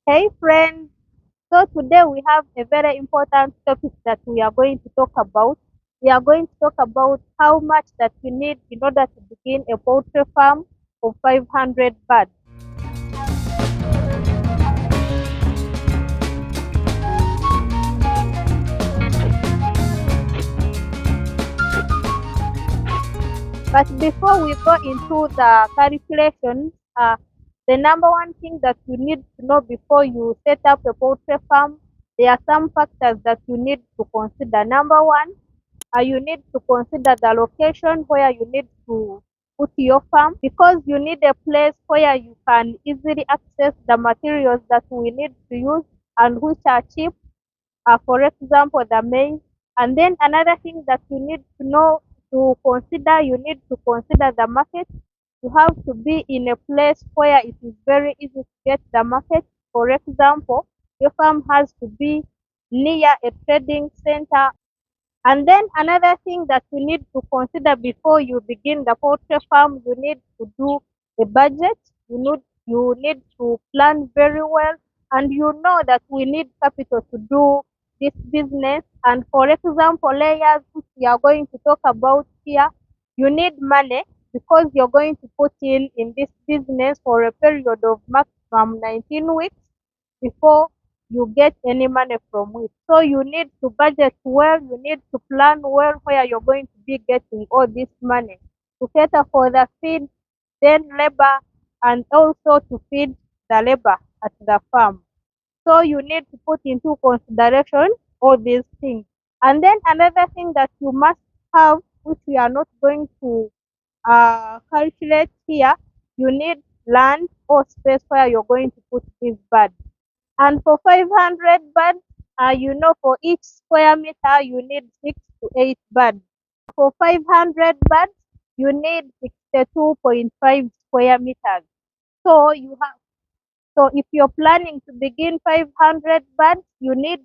Hey friends, so today we have a very important topic that we are going to talk about. We are going to talk about how much that you need in order to begin a poultry farm of 500 birds. But before we go into the calculations, the number one thing that you need to know before you set up a poultry farm, there are some factors that you need to consider. Number one, you need to consider the location where you need to put your farm, because you need a place where you can easily access the materials that we need to use and which are cheap, for example, the maize. And then another thing that you need to know to consider, you need to consider the market. You have to be in a place where it is very easy to get the market. For example, your farm has to be near a trading center. And then another thing that you need to consider before you begin the poultry farm, you need to do a budget. You need to plan very well, and you know that we need capital to do this business. And for example, layers which we are going to talk about here, you need money because you're going to put in this business for a period of maximum 19 weeks before you get any money from it. So you need to budget well, you need to plan well where you're going to be getting all this money to cater for the feed, then labor, and also to feed the labor at the farm. So you need to put into consideration all these things. And then another thing that you must have, which we are not going to calculate here, you need land or space where you're going to put these birds. And for 500 birds, for each square meter, you need 6 to 8 birds. For 500 birds, you need 62.5 square meters. So you have, so if you're planning to begin 500 birds, you need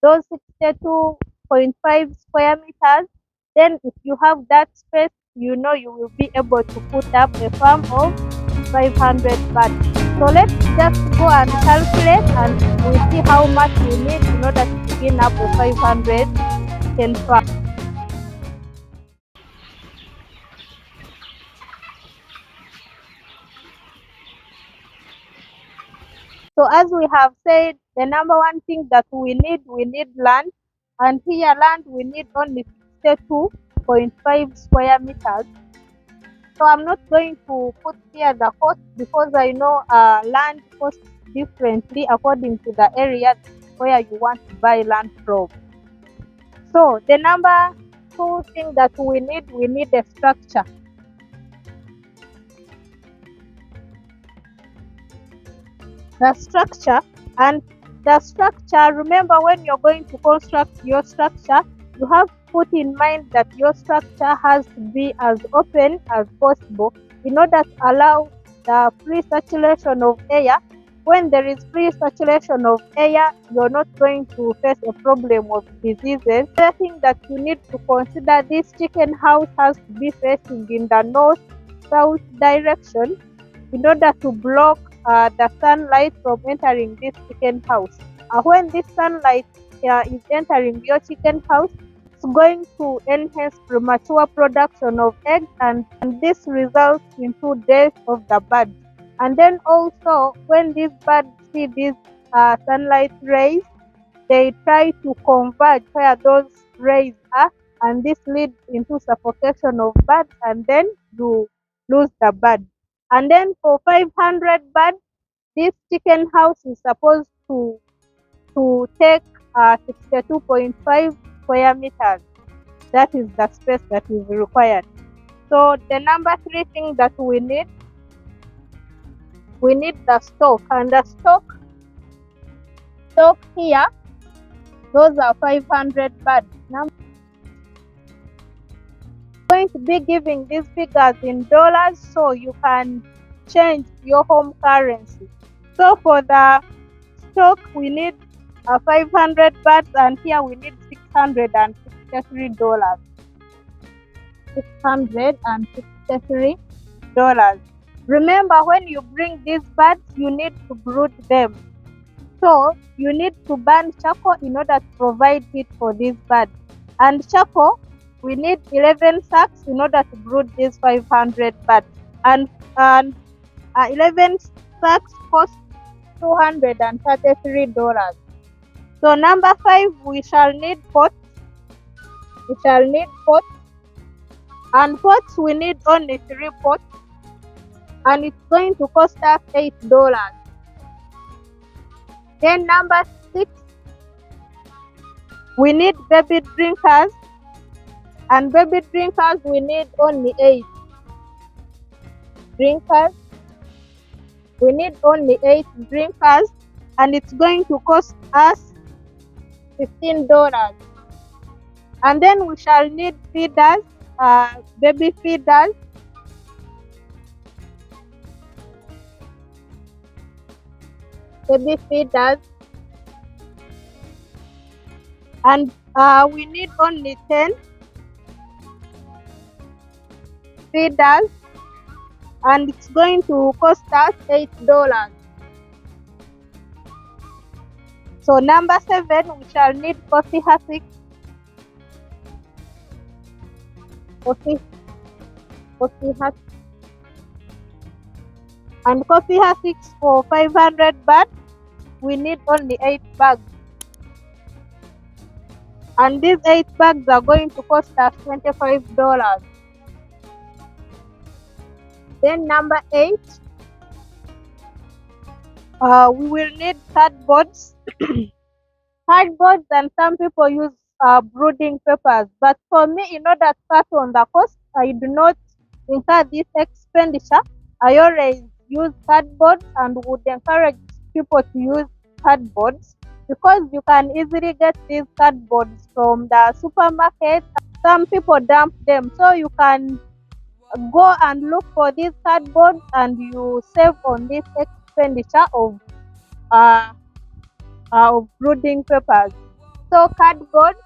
those 62.5 square meters. Then if you have that space, you know you will be able to put up a farm of 500 birds. So let's just go and calculate and we'll see how much we need in order to begin up a 500 chicken farm. So as we have said, the number one thing that we need land. And here land, we need only 62.5 square meters. So I'm not going to put here the cost because I know land costs differently according to the area where you want to buy land from. So the number two thing that we need a structure. The structure and the structure, remember when you're going to construct your structure, you have to put in mind that your structure has to be as open as possible in order to allow the free circulation of air. When there is free circulation of air, you're not going to face a problem of diseases. The other thing that you need to consider, this chicken house has to be facing in the north-south direction in order to block the sunlight from entering this chicken house. When this sunlight is entering your chicken house, it's going to enhance premature production of eggs, and this results into death of the birds. And then also, when these birds see these sunlight rays, they try to converge where those rays are, and this leads into suffocation of birds, and then you lose the bird. And then for 500 birds, this chicken house is supposed to take 62.5 square meters. That is the space that is required. So the number three thing that we need the stock. And the stock here, those are 500 birds. Now I'm going to be giving these figures in dollars so you can change your home currency. So for the stock, we need 500 bahts, and here we need $663. $663. Remember, when you bring these birds, you need to brood them. So you need to burn charcoal in order to provide heat for these birds. And charcoal, we need 11 sacks in order to brood these 500 birds. And 11 sacks cost $233. So number 5, we shall need pots. We shall need pots. And pots, we need only 3 pots. And it's going to cost us $8. Then number 6, we need baby drinkers. And baby drinkers, we need only 8 drinkers. We need only 8 drinkers. And it's going to cost us $15. And then we shall need feeders, baby feeders. Baby feeders. And we need only 10 feeders. And it's going to cost us $8. So number 7, we shall need coffee hussicks. Coffee hussicks. And coffee hussicks for 500 baht, we need only 8 bags. And these 8 bags are going to cost us $25. Then number 8, we will need cardboards. Cardboards, and some people use brooding papers. But for me, in order to cut on the cost, I do not incur this expenditure. I always use cardboards and would encourage people to use cardboards because you can easily get these cardboards from the supermarket. Some people dump them, so you can go and look for these cardboards and you save on this expenditure of brooding papers. So cardboard,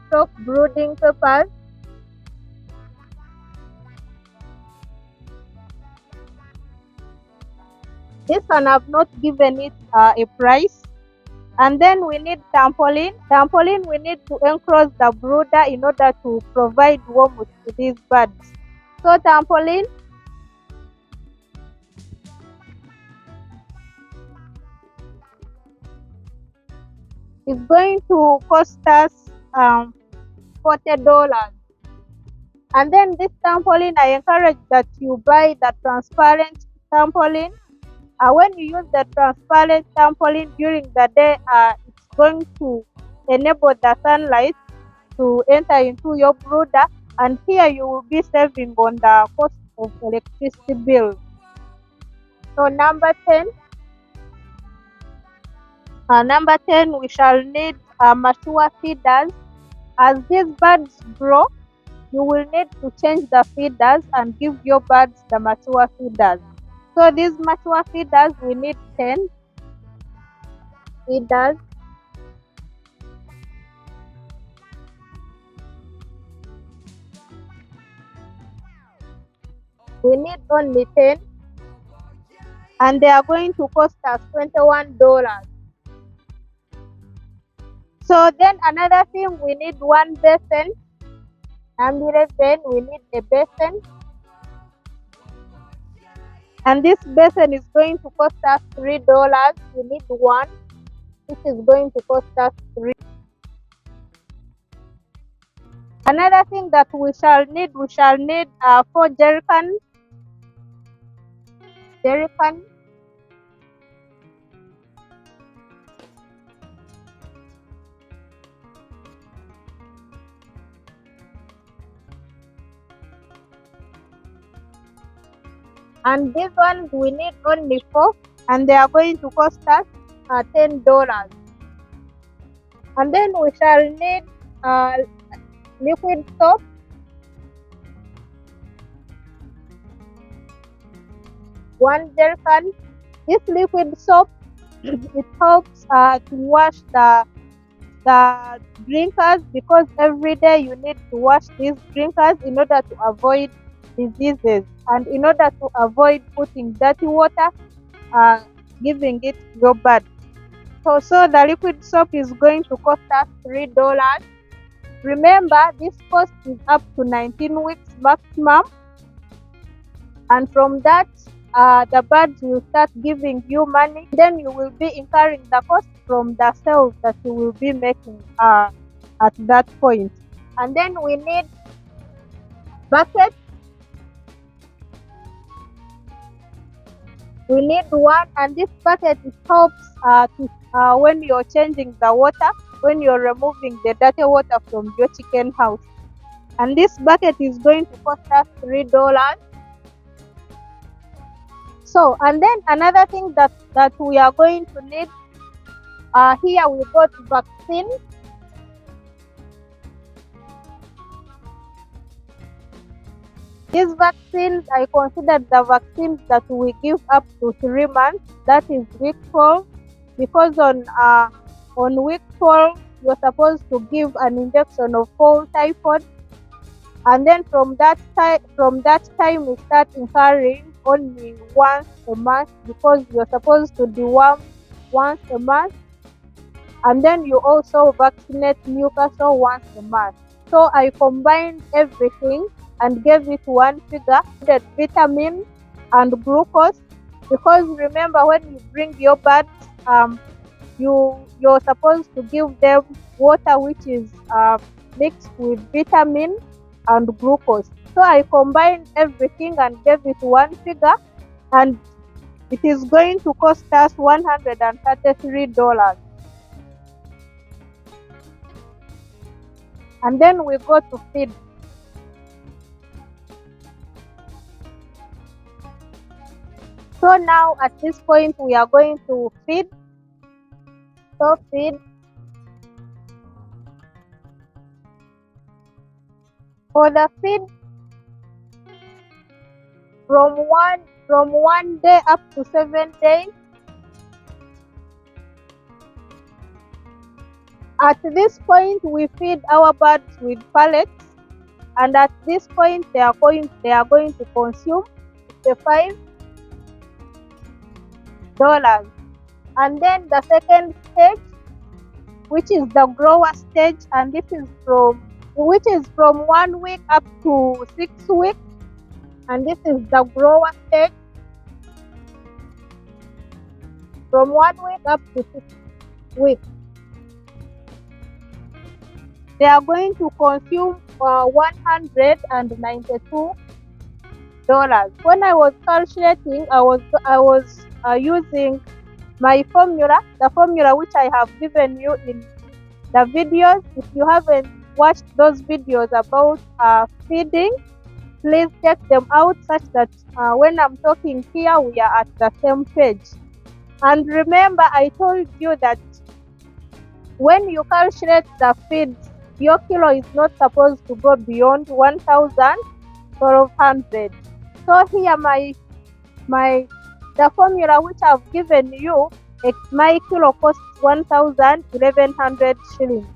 stock brooding papers. This one I've not given it a price. And then we need trampoline. Trampoline, we need to enclose the brooder in order to provide warmth to these birds. So trampoline is going to cost us $40. And then this trampoline, I encourage that you buy the transparent trampoline. When you use the transparent trampoline during the day, it's going to enable the sunlight to enter into your brooder, and here you will be saving on the cost of electricity bill. So number 10, we shall need mature feeders. As these birds grow, you will need to change the feeders and give your birds the mature feeders. So these mature feeders, we need 10 feeders. We need only 10, and they are going to cost us $21. So then another thing, we need one basin. Number 11, we need a basin. And this basin is going to cost us $3. We need one, which is going to cost us $3. Another thing that we shall need 4 jerrycans. And these ones we need only 4, and they are going to cost us $10. And then we shall need liquid soap. One jerrycan. This liquid soap, it helps to wash the drinkers, because every day you need to wash these drinkers in order to avoid diseases. And in order to avoid putting dirty water, giving it your bird. So the liquid soap is going to cost us $3. Remember, this cost is up to 19 weeks maximum, and from that, the birds will start giving you money. Then you will be incurring the cost from the sales that you will be making at that point. And then we need bucket. We need one, and this bucket helps when you're changing the water, when you're removing the dirty water from your chicken house. And this bucket is going to cost us $3. So, and then another thing that we are going to need, here we got vaccine. These vaccines, I consider the vaccines that we give up to 3 months. That is week 12, because on week 12 you're supposed to give an injection of fall typhoid, and then from that time we start incurring only once a month, because you're supposed to deworm once a month, and then you also vaccinate Newcastle once a month. So I combined everything and gave it one figure, the vitamin and glucose, because remember, when you bring your birds, you're supposed to give them water which is mixed with vitamin and glucose. So I combined everything and gave it one figure, and it is going to cost us $133. And then we go to feed. So now at this point we are going to feed. So feed. For the feed, from one day up to 7 days. At this point we feed our birds with pallets, and at this point they are going to consume $5. And then the second stage, which is the grower stage, and this is from 1 week up to 6 weeks, and this is the grower stage, from 1 week up to 6 weeks. They are going to consume $192. When I was calculating, I was using my formula, the formula which I have given you in the videos. If you haven't watched those videos about feeding, please check them out, such that when I'm talking here, we are at the same page. And remember, I told you that when you calculate the feed, your kilo is not supposed to go beyond 1,200. So here the formula which I've given you, my kilo costs 1,100 shillings.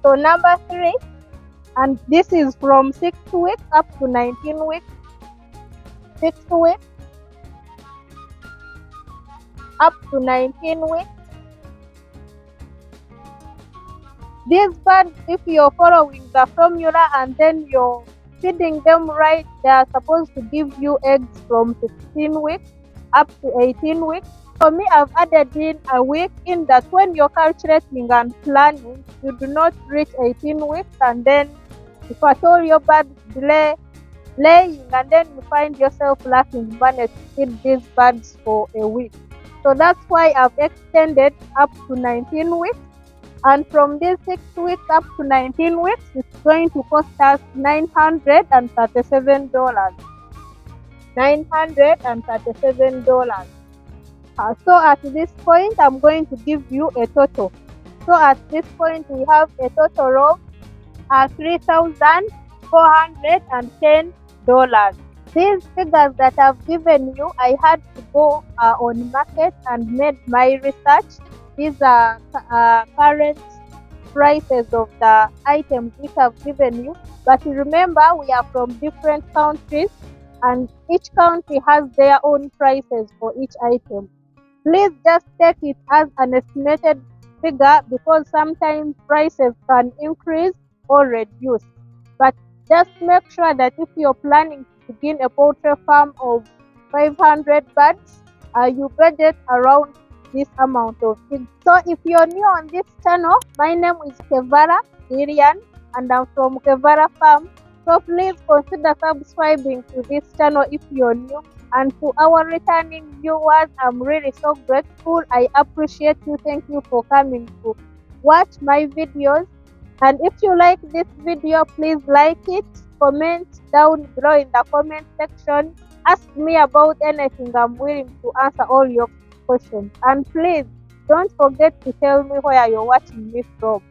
So number 3, and this is from 6 weeks up to 19 weeks. 6 weeks up to 19 weeks. These birds, if you're following the formula and then you're feeding them right, they are supposed to give you eggs from 16 weeks up to 18 weeks. For me, I've added in a week, in that when you're calculating and planning, you do not reach 18 weeks, and then if at all your birds delay laying, and then you find yourself lacking money to feed these birds for a week. So that's why I've extended up to 19 weeks. And from these 6 weeks up to 19 weeks, it's going to cost us $937. $937. So at this point, I'm going to give you a total. So at this point, we have a total of $3,410. These figures that I've given you, I had to go on market and made my research. These are current prices of the items which I've given you. But remember, we are from different countries and each country has their own prices for each item. Please just take it as an estimated figure because sometimes prices can increase or reduce. But just make sure that if you're planning to begin a poultry farm of 500 birds, you budget around this amount of things. So if you're new on this channel, my name is Kevara Lilian and I'm from Kevara Farm. So please consider subscribing to this channel if you're new. And to our returning viewers, I'm really so grateful. I appreciate you. Thank you for coming to watch my videos. And if you like this video, please like it, comment down below in the comment section, ask me about anything. I'm willing to answer all your questions. And please don't forget to tell me where you're watching me from.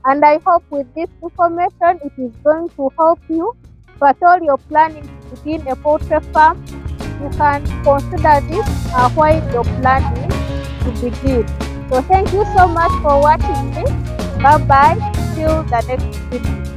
And I hope with this information it is going to help you. But all you're planning to begin a poultry farm, you can consider this while you're planning to begin. So thank you so much for watching this. Bye bye. Till the next video.